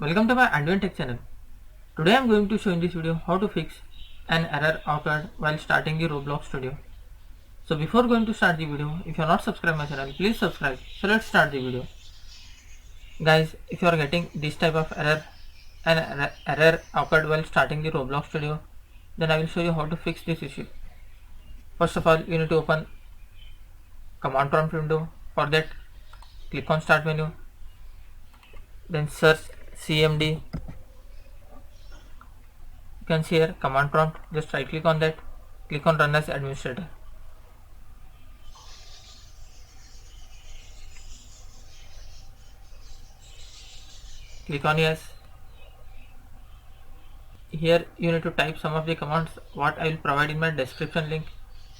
Welcome to my Advent Tech channel. Today I am going to show in this video how to fix an error occurred while starting the Roblox studio. So before going to start the video, if you are not subscribed my channel, please subscribe. So let's start the video. Guys, if you are getting this type of error, an error occurred while starting the Roblox studio, then I will show you how to fix this issue. First of all, you need to open command prompt window. For that, click on start menu, then search cmd. You can see here command prompt, just right click on that, click on run as administrator. Click on yes. Here you need to type some of the commands what I will provide in my description link.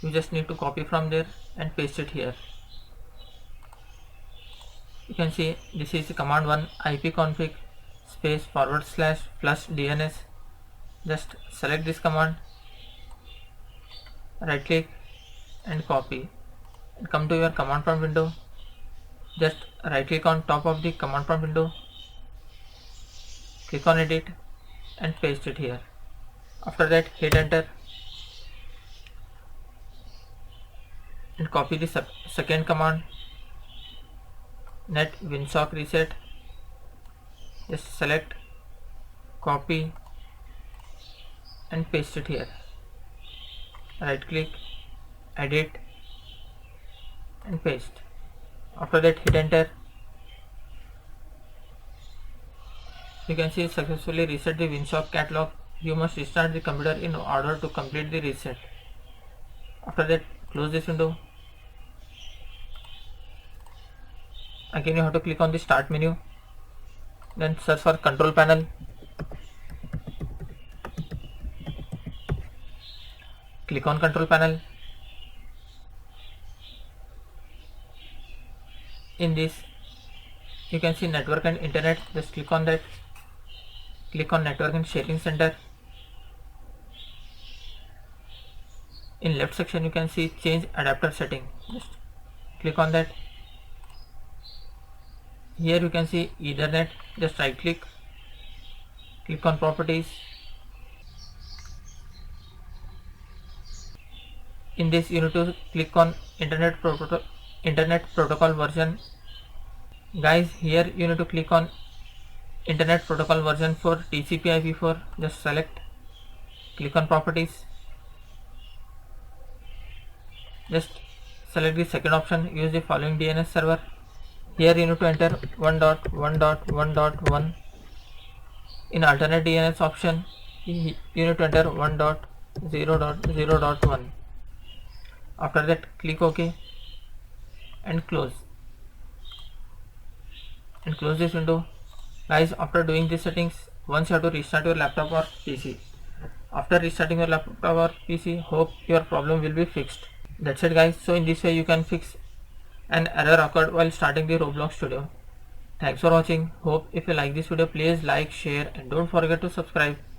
You just need to copy from there and paste it here. You can see this is command 1 ipconfig space / flushdns. Just select this command, right click and copy, and come to your command prompt window. Just right click on top of the command prompt window, click on edit and paste it here. After that, hit enter and copy the second command, net winsock reset. Just select, copy and paste it here. Right click, edit and paste. After that, hit enter. You can see successfully reset the winsock catalog. You must restart the computer in order to complete the reset. After that, close this window. Again you have to click on the start menu, then search for control panel. Click on control panel. In this you can see network and internet. Just click on that. Click on network and sharing center. In left section you can see change adapter setting. Just click on that. Here you can see Ethernet. Just right click, click on properties. In this you need to click on internet protocol version. Guys, here you need to click on internet protocol version for TCP/IP4. Just select, click on properties. Just select the second option, use the following DNS server. Here you need to enter 1.1.1.1. In alternate DNS option, you need to enter 1.0.0.1. After that, click OK and close. And close this window. Guys, after doing these settings, once you have to restart your laptop or PC. After restarting your laptop or PC, hope your problem will be fixed. That's it guys. So in this way you can fix an error occurred while starting the Roblox studio. Thanks for watching. Hope if you like this video, please like, share and don't forget to subscribe.